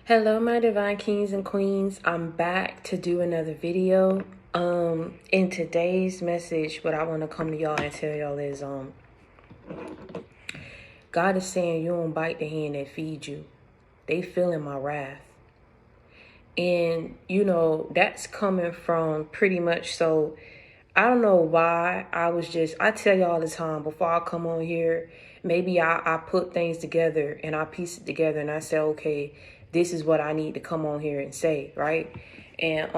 Hello, my divine kings and queens. I'm back to do another video. In today's message, what I want to come to y'all and tell y'all is, God is saying you don't bite the hand that feeds you. They feeling my wrath. And, that's coming from pretty much, so I don't know why I tell y'all all the time before I come on here, maybe I put things together and I piece it together and I say, okay, this is what I need to come on here and say, right? And,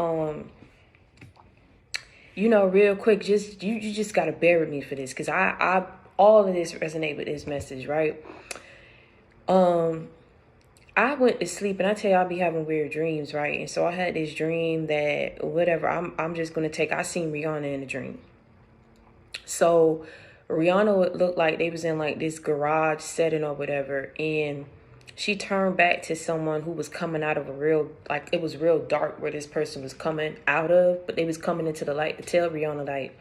real quick, you just got to bear with me for this because I all of this resonate with this message, right? I went to sleep and I tell you I be having weird dreams, right? And so I had this dream that whatever, I'm just going to I seen Rihanna in the dream. So Rihanna would look like they was in like this garage setting or whatever. And she turned back to someone who was coming out of it was real dark where this person was coming out of, but they was coming into the light to tell Rihanna like,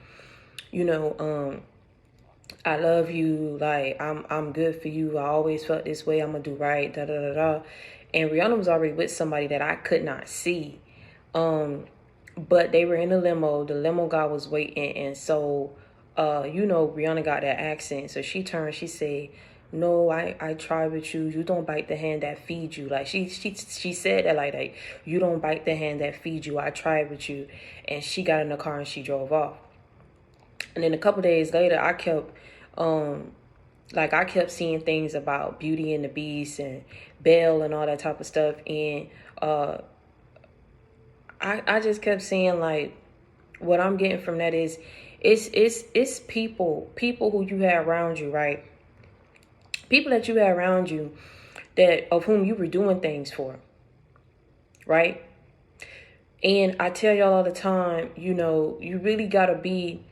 I love you, like I'm good for you. I always felt this way. I'm gonna do right, da da da da. And Rihanna was already with somebody that I could not see. But they were in a limo. The limo guy was waiting, and so Rihanna got that accent. So she turned, she said, no, I try with you. You don't bite the hand that feeds you. Like she said that like you don't bite the hand that feeds you. I tried with you. And she got in the car and she drove off. And then a couple days later, I kept seeing things about Beauty and the Beast and Belle and all that type of stuff. And I just kept seeing like what I'm getting from that is it's people who you have around you, right? People that you have around you that of whom you were doing things for, right? And I tell y'all all the time, you really gotta be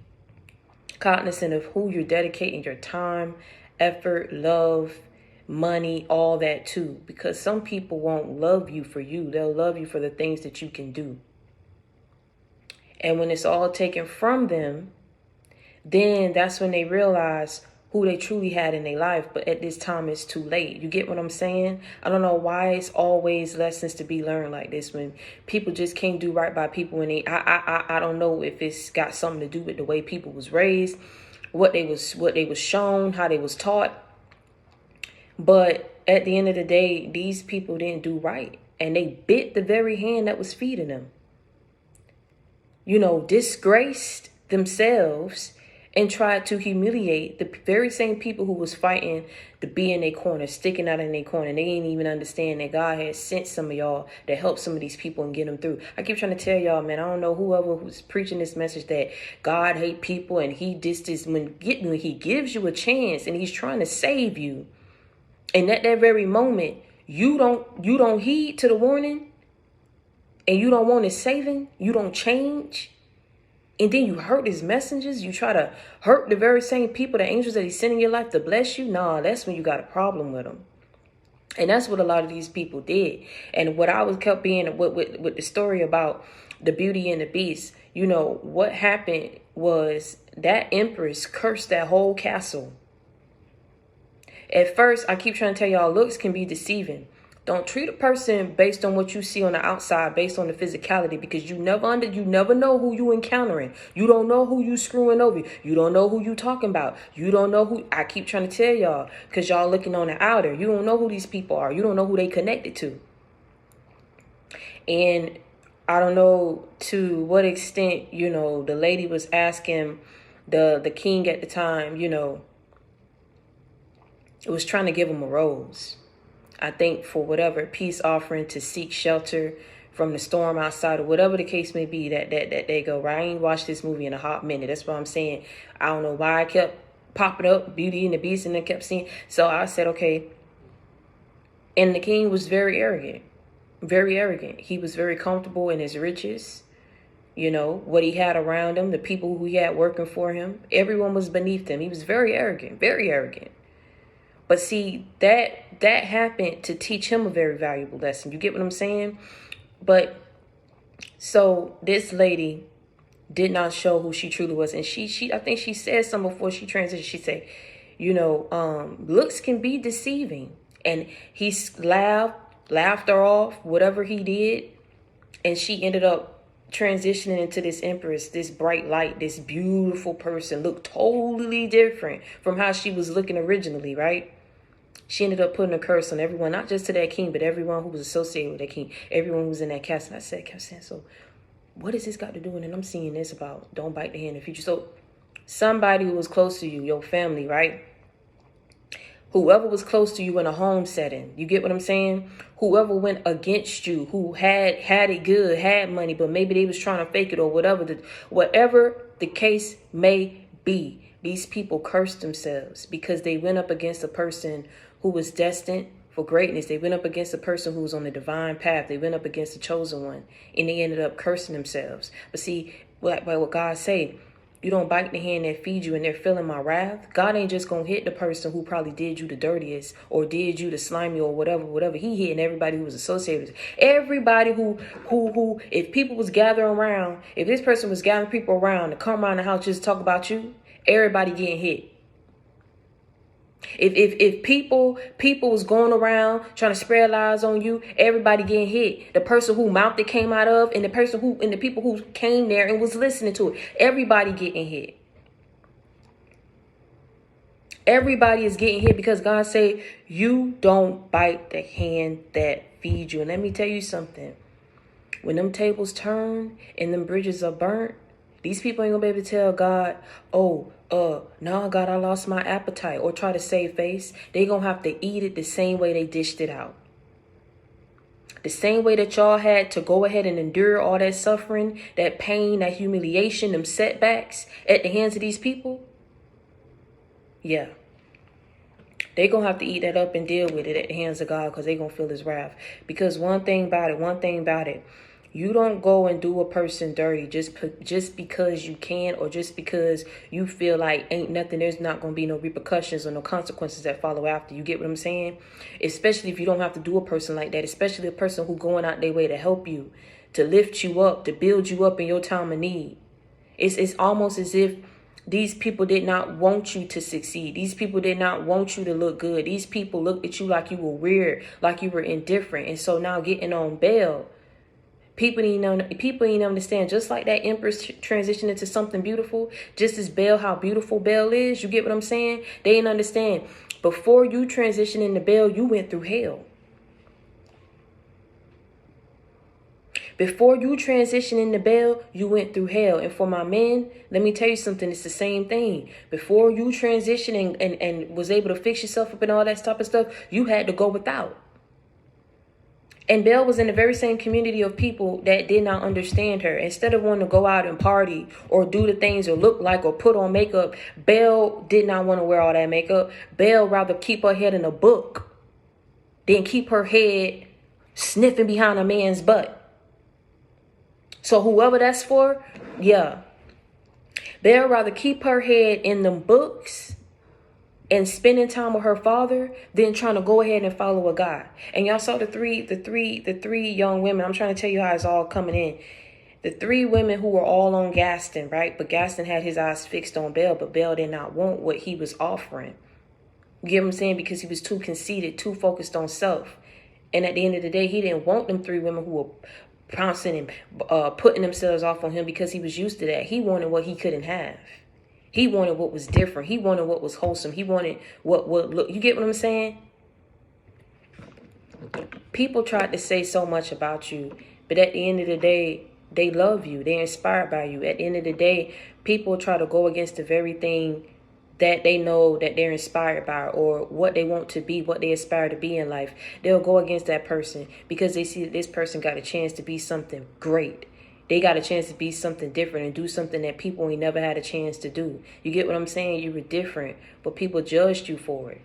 cognizant of who you're dedicating your time, effort, love, money, all that to, because some people won't love you for you. They'll love you for the things that you can do. And when it's all taken from them, then that's when they realize who they truly had in their life. But at this time, it's too late. You get what I'm saying? I don't know why it's always lessons to be learned like this when people just can't do right by people. And I don't know if it's got something to do with the way people was raised, what they was shown, how they was taught. But at the end of the day, these people didn't do right. And they bit the very hand that was feeding them. Disgraced themselves and tried to humiliate the very same people who was fighting to be in their corner, sticking out in their corner. They didn't even understand that God had sent some of y'all to help some of these people and get them through. I keep trying to tell y'all, man, I don't know whoever who's preaching this message that God hate people and he when he gives you a chance and he's trying to save you. And at that very moment, you don't heed to the warning and you don't want his saving, you don't change. And then you hurt his messengers. You try to hurt the very same people, the angels that he's sending in your life to bless you. Nah, that's when you got a problem with them. And that's what a lot of these people did. And what I was kept being with the story about the Beauty and the Beast, what happened was that empress cursed that whole castle. At first, I keep trying to tell y'all, looks can be deceiving. Don't treat a person based on what you see on the outside, based on the physicality, because you never know who you encountering. You don't know who you screwing over. You don't know who you talking about. You don't know who. I keep trying to tell y'all, because y'all looking on the outer. You don't know who these people are. You don't know who they connected to. And I don't know to what extent, the lady was asking the king at the time, was trying to give him a rose. I think for whatever peace offering to seek shelter from the storm outside or whatever the case may be that they go, right? I ain't watched this movie in a hot minute. That's what I'm saying. I don't know why I kept popping up Beauty and the Beast and I kept seeing. So I said, okay. And the king was very arrogant, very arrogant. He was very comfortable in his riches. What he had around him, the people who he had working for him, everyone was beneath him. He was very arrogant, very arrogant. But see, that happened to teach him a very valuable lesson. You get what I'm saying? But so this lady did not show who she truly was. And she I think she said something before she transitioned. She said, looks can be deceiving. And he laughed laughed her off, whatever he did, and she ended up transitioning into this empress, this bright light, this beautiful person, looked totally different from how she was looking originally, right? She ended up putting a curse on everyone, not just to that king, but everyone who was associated with that king, everyone who was in that castle. And I kept saying, so what has this got to do? And then I'm seeing this about don't bite the hand in the future. So somebody who was close to you, your family, right? Whoever was close to you in a home setting, you get what I'm saying? Whoever went against you, who had it good, had money, but maybe they was trying to fake it or whatever the case may be. These people cursed themselves because they went up against a person who was destined for greatness. They went up against a person who was on the divine path. They went up against the chosen one, and they ended up cursing themselves. But see, what God say, you don't bite the hand that feeds you, and they're feeling my wrath. God ain't just gonna hit the person who probably did you the dirtiest or did you the slimy or whatever. He hitting everybody who was associated with it. Everybody who if people was gathering around, if this person was gathering people around to come around the house just to talk about you, everybody getting hit. If people was going around trying to spread lies on you, everybody getting hit. The person who mouth it came out of, and the people who came there and was listening to it, everybody getting hit. Everybody is getting hit because God say you don't bite the hand that feeds you. And let me tell you something. When them tables turn and them bridges are burnt, these people ain't gonna be able to tell God, no, God, I lost my appetite, or try to save face. They gonna have to eat it the same way they dished it out. The same way that y'all had to go ahead and endure all that suffering, that pain, that humiliation, them setbacks at the hands of these people. Yeah. They gonna have to eat that up and deal with it at the hands of God, because they gonna feel his wrath. Because one thing about it, you don't go and do a person dirty just because you can, or just because you feel like ain't nothing, there's not going to be no repercussions or no consequences that follow after. You get what I'm saying? Especially if you don't have to do a person like that, especially a person who going out their way to help you, to lift you up, to build you up in your time of need. It's almost as if these people did not want you to succeed. These people did not want you to look good. These people looked at you like you were weird, like you were indifferent. And so now getting on bail, People ain't understand. Just like that empress transitioned into something beautiful, just as Belle, how beautiful Belle is. You get what I'm saying? They didn't understand. Before you transition into Belle, you went through hell. Before you transition into Belle, you went through hell. And for my men, let me tell you something. It's the same thing. Before you transition and was able to fix yourself up and all that type of stuff, you had to go without. And Belle was in the very same community of people that did not understand her. Instead of wanting to go out and party or do the things or look like or put on makeup, Belle did not want to wear all that makeup. Belle rather keep her head in a book than keep her head sniffing behind a man's butt. So whoever that's for, yeah. Belle rather keep her head in them books and spending time with her father than trying to go ahead and follow a guy. And y'all saw the three young women. I'm trying to tell you how it's all coming in. The three women who were all on Gaston, right? But Gaston had his eyes fixed on Belle, but Belle did not want what he was offering. You get what I'm saying? Because he was too conceited, too focused on self. And at the end of the day, he didn't want them three women who were pouncing and putting themselves off on him because he was used to that. He wanted what he couldn't have. He wanted what was different. He wanted what was wholesome. He wanted what look. You get what I'm saying? People tried to say so much about you, but at the end of the day, they love you. They're inspired by you. At the end of the day, people try to go against the very thing that they know that they're inspired by, or what they want to be, what they aspire to be in life. They'll go against that person because they see that this person got a chance to be something great. They got a chance to be something different and do something that people ain't never had a chance to do. You get what I'm saying? You were different, but people judged you for it.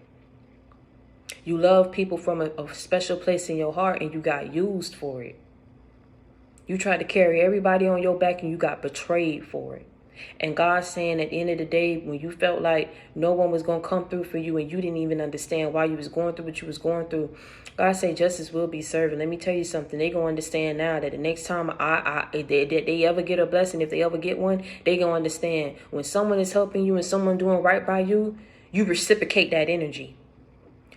You love people from a special place in your heart, and you got used for it. You tried to carry everybody on your back, and you got betrayed for it. And God's saying at the end of the day, when you felt like no one was going to come through for you and you didn't even understand why you was going through what you was going through, God say justice will be served. And let me tell you something. They going to understand now that the next time they ever get a blessing, if they ever get one, they going to understand when someone is helping you and someone doing right by you, you reciprocate that energy.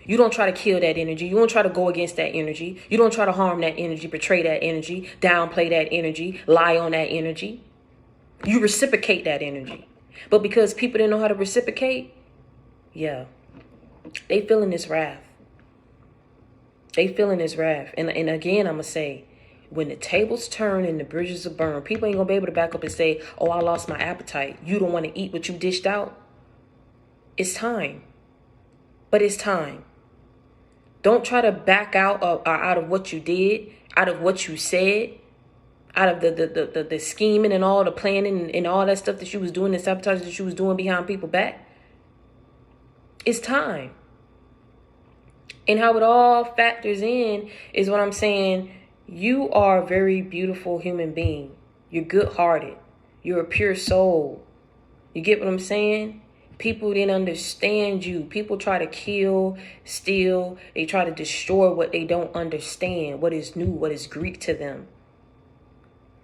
You don't try to kill that energy. You don't try to go against that energy. You don't try to harm that energy, betray that energy, downplay that energy, lie on that energy. You reciprocate that energy. But because people didn't know how to reciprocate, yeah, they feeling this wrath. They feeling this wrath. And again, I'm going to say, when the tables turn and the bridges are burned, people ain't going to be able to back up and say, oh, I lost my appetite. You don't want to eat what you dished out. It's time. But it's time. Don't try to back out of what you did, out of what you said, out of the scheming and all the planning and all that stuff that you was doing, the sabotage that you was doing behind people's back. It's time. And how it all factors in is what I'm saying. You are a very beautiful human being. You're good-hearted. You're a pure soul. You get what I'm saying? People didn't understand you. People try to kill, steal. They try to destroy what they don't understand, what is new, what is Greek to them.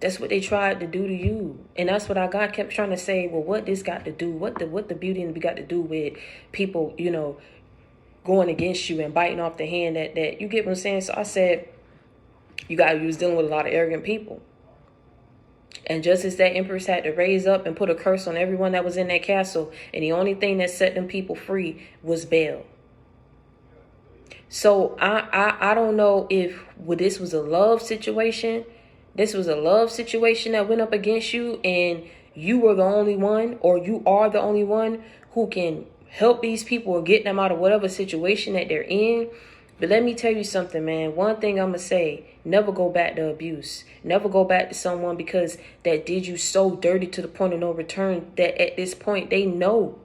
That's what they tried to do to you. And that's what I kept trying to say, well, what this got to do, what the beauty and the got to do with people, going against you and biting off the hand that you get what I'm saying? So I said, you was dealing with a lot of arrogant people. And just as that empress had to raise up and put a curse on everyone that was in that castle, and the only thing that set them people free was Baal. So I don't know if this was a love situation. This was a love situation that went up against you, and you were the only one, or you are the only one who can help these people or get them out of whatever situation that they're in. But let me tell you something, man. One thing I'm going to say, never go back to abuse. Never go back to someone because that did you so dirty to the point of no return that at this point they know.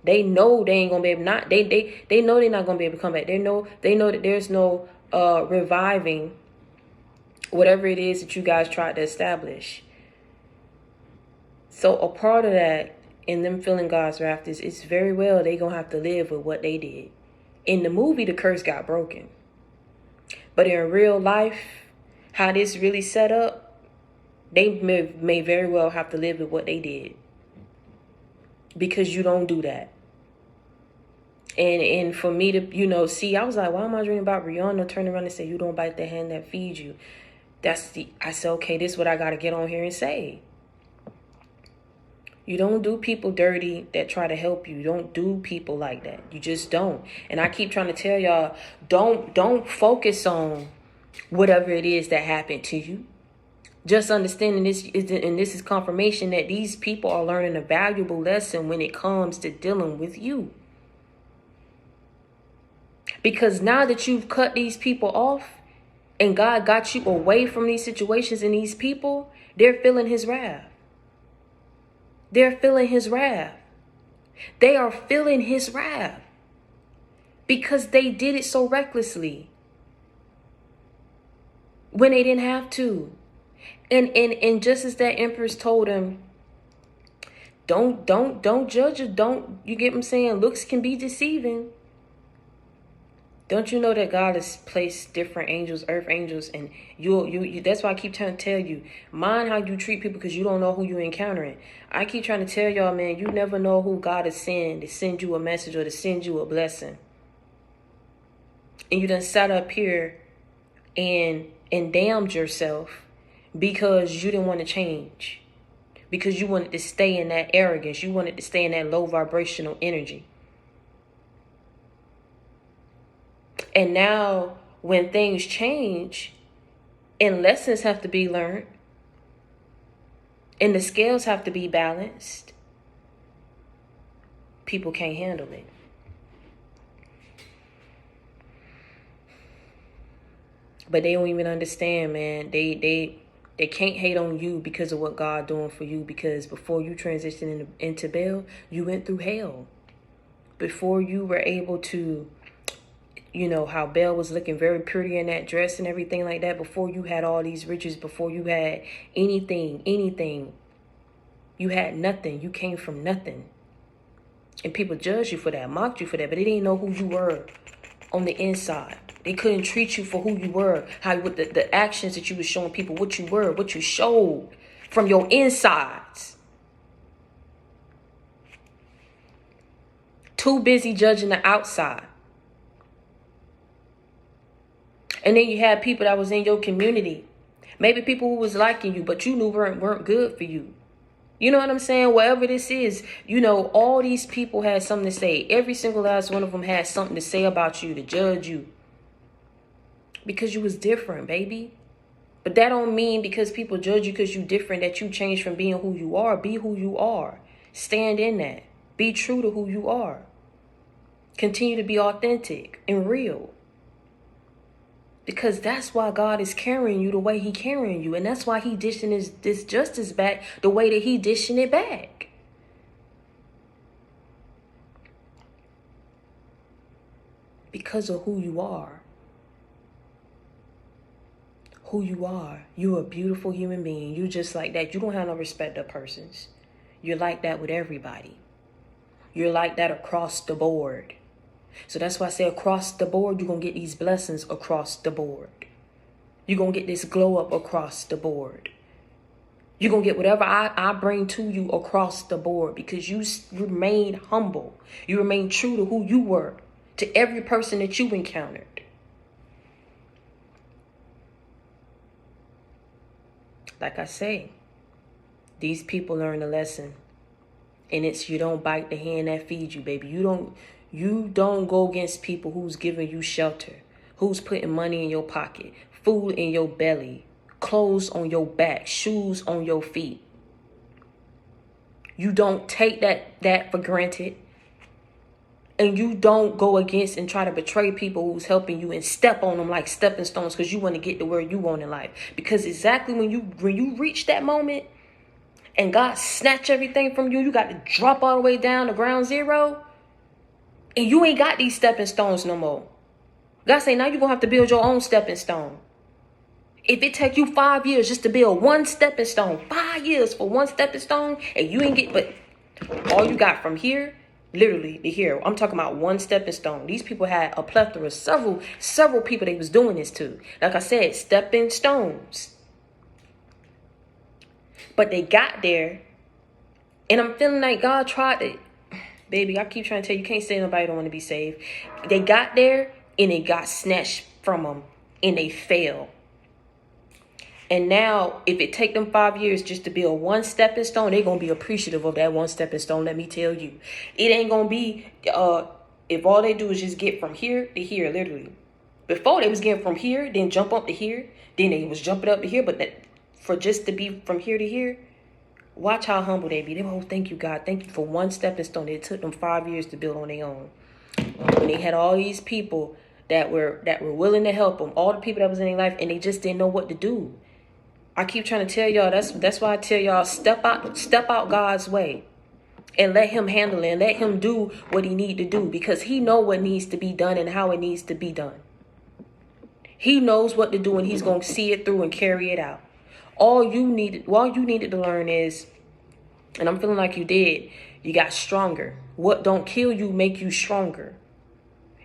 They know they ain't going to be able they know they're not going to be able to come back. They know that there's no reviving whatever it is that you guys tried to establish. So a part of that in them feeling God's wrath is it's very well they going to have to live with what they did. In the movie, the curse got broken. But in real life, how this really set up, they may very well have to live with what they did. Because you don't do that. And for me to, see, I was like, why am I dreaming about Rihanna turning around and say, you don't bite the hand that feeds you? I said, okay, this is what I got to get on here and say. You don't do people dirty that try to help you. You don't do people like that. You just don't. And I keep trying to tell y'all, don't focus on whatever it is that happened to you. Just understanding this is confirmation that these people are learning a valuable lesson when it comes to dealing with you. Because now that you've cut these people off and God got you away from these situations and these people, they're feeling his wrath. They're feeling his wrath. They are feeling his wrath because they did it so recklessly when they didn't have to. And just as that empress told him, don't judge it. You get what I'm saying? Looks can be deceiving. Don't you know that God has placed different angels, earth angels, and you that's why I keep trying to tell you, mind how you treat people because you don't know who you're encountering. I keep trying to tell y'all, man, you never know who God is sending to send you a message or to send you a blessing. And you done sat up here and damned yourself because you didn't want to change. Because you wanted to stay in that arrogance. You wanted to stay in that low vibrational energy. And now when things change and lessons have to be learned and the scales have to be balanced, people can't handle it. But they don't even understand, man. They can't hate on you because of what God doing for you, because before you transitioned into Baal, you went through hell. Before you were able to, how Baal was looking very pretty in that dress and everything like that. Before you had all these riches, before you had anything, you had nothing. You came from nothing. And people judged you for that, mocked you for that, but they didn't know who you were on the inside. They couldn't treat you for who you were, with the actions that you were showing people, what you were, what you showed from your insides. Too busy judging the outside. And then you had people that was in your community. Maybe people who was liking you, but you knew weren't good for you. You know what I'm saying? Whatever this is, all these people had something to say. Every single last one of them had something to say about you, to judge you. Because you was different, baby. But that don't mean because people judge you because you different that you change from being who you are. Be who you are. Stand in that. Be true to who you are. Continue to be authentic and real. Because that's why God is carrying you the way he carrying you. And that's why he dishing this justice back the way that he dishing it back. Because of who you are. Who you are. You're a beautiful human being. You just like that. You don't have no respect of persons. You're like that with everybody. You're like that across the board. So that's why I say across the board, you're going to get these blessings across the board. You're going to get this glow up across the board. You're going to get whatever I bring to you across the board because you remain humble. You remain true to who you were, to every person that you encountered. Like I say, these people learn a lesson. And it's you don't bite the hand that feeds you, baby. You don't go against people who's giving you shelter, who's putting money in your pocket, food in your belly, clothes on your back, shoes on your feet. You don't take that for granted. And you don't go against and try to betray people who's helping you and step on them like stepping stones because you want to get to where you want in life. Because exactly when you reach that moment and God snatch everything from you, you got to drop all the way down to ground zero. And you ain't got these stepping stones no more. God say now you're going to have to build your own stepping stone. If it take you 5 years just to build one stepping stone, 5 years for one stepping stone, and you ain't but all you got from here, literally to here. I'm talking about one stepping stone. These people had a plethora, several people they was doing this to. Like I said, stepping stones. But they got there, and I'm feeling like God tried it. Baby, I keep trying to tell you, you can't say nobody don't want to be saved. They got there, and it got snatched from them, and they fell. And now, if it take them 5 years just to build one stepping stone, they're going to be appreciative of that one stepping stone, let me tell you. It ain't going to be, if all they do is just get from here to here, literally. Before, they was getting from here, then jump up to here, then they was jumping up to here, but that for just to be from here to here, watch how humble they be. They will, thank you, God. Thank you for one stepping stone. It took them 5 years to build on their own. When they had all these people that were willing to help them, all the people that was in their life, and they just didn't know what to do. I keep trying to tell y'all, that's why I tell y'all, step out God's way and let him handle it and let him do what he need to do because he know what needs to be done and how it needs to be done. He knows what to do and he's going to see it through and carry it out. All you needed to learn is, and I'm feeling like you did, you got stronger. What don't kill you make you stronger.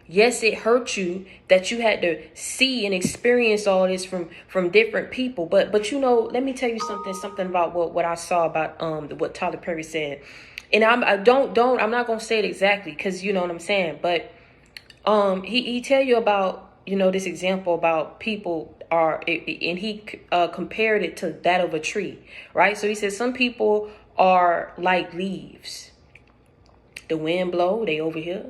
Yes, it hurt you that you had to see and experience all this from different people. But let me tell you something about what I saw about what Tyler Perry said. And I'm not gonna say it exactly because you know what I'm saying. But he tell you about this example about people and he compared it to that of a tree, right? So he said some people are like leaves. The wind blow, they over here.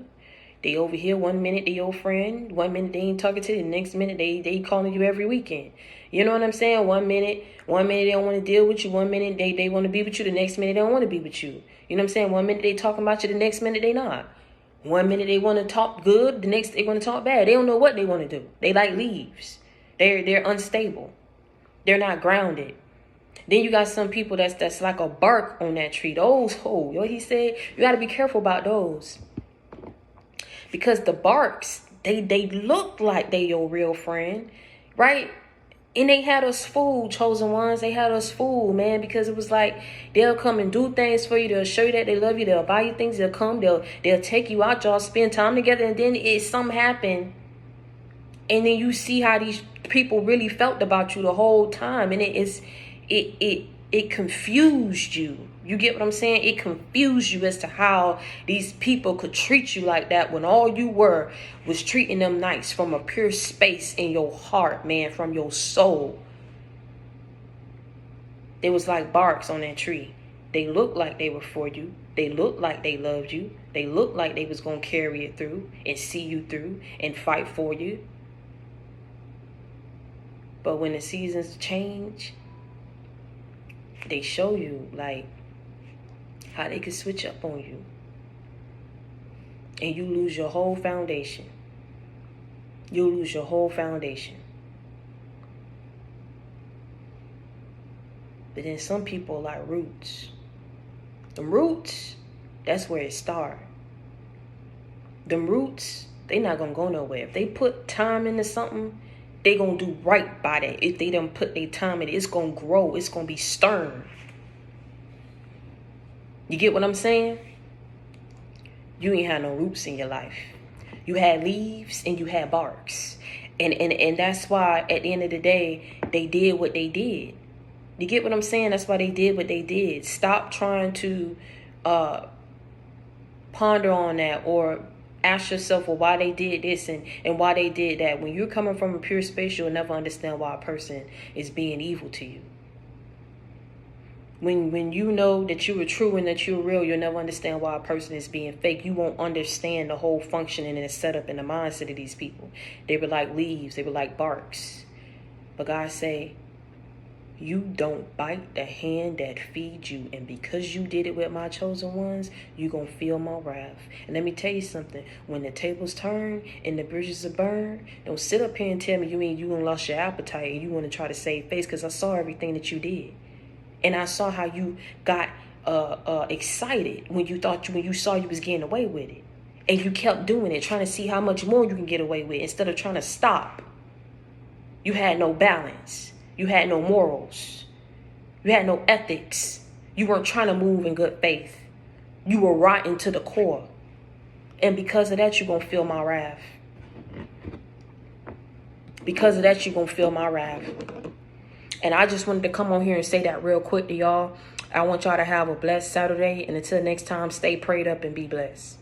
They over here 1 minute they your friend, 1 minute they ain't talking to you, the next minute they calling you every weekend. You know what I'm saying? 1 minute they don't want to deal with you, 1 minute they want to be with you, the next minute they don't want to be with you. You know what I'm saying? 1 minute they talking about you, the next minute they not. 1 minute they want to talk good, the next they want to talk bad. They don't know what they want to do. They like leaves. They're unstable. They're not grounded. Then you got some people that's like a bark on that tree. Those, he said, you got to be careful about those. Because the barks, they look like they your real friend, right? And they had us fooled, chosen ones. They had us fooled, man, because it was like they'll come and do things for you. They'll show you that they love you. They'll buy you things. They'll come. They'll take you out. Y'all spend time together. And then something happen. And then you see how these people really felt about you the whole time. And it It confused you. You get what I'm saying? It confused you as to how these people could treat you like that when all you were was treating them nice from a pure space in your heart, man, from your soul. They was like barks on that tree. They looked like they were for you. They looked like they loved you. They looked like they was going to carry it through and see you through and fight for you. But when the seasons change, they show you like how they can switch up on you. And you lose your whole foundation. You lose your whole foundation. But then some people are like roots. Them roots, that's where it starts. Them roots, they not going to go nowhere. If they put time into something, they going to do right by that. If they don't put their time in it, it's going to grow. It's going to be stern. You get what I'm saying? You ain't had no roots in your life. You had leaves and you had barks. And that's why at the end of the day, they did what they did. You get what I'm saying? That's why they did what they did. Stop trying to ponder on that or ask yourself, well, why they did this and why they did that. When you're coming from a pure space, you'll never understand why a person is being evil to you. When you know that you are true and that you're real, you'll never understand why a person is being fake. You won't understand the whole functioning and the setup and the mindset of these people. They were like leaves. They were like barks. But God say, you don't bite the hand that feeds you. And because you did it with my chosen ones, you're going to feel my wrath. And let me tell you something. When the tables turn and the bridges are burned, don't sit up here and tell me you going to lost your appetite and you want to try to save face, because I saw everything that you did. And I saw how you got excited when you saw you was getting away with it. And you kept doing it, trying to see how much more you can get away with instead of trying to stop. You had no balance. You had no morals. You had no ethics. You weren't trying to move in good faith. You were rotten to the core. And because of that, you're going to feel my wrath. Because of that, you're going to feel my wrath. And I just wanted to come on here and say that real quick to y'all. I want y'all to have a blessed Saturday. And until next time, stay prayed up and be blessed.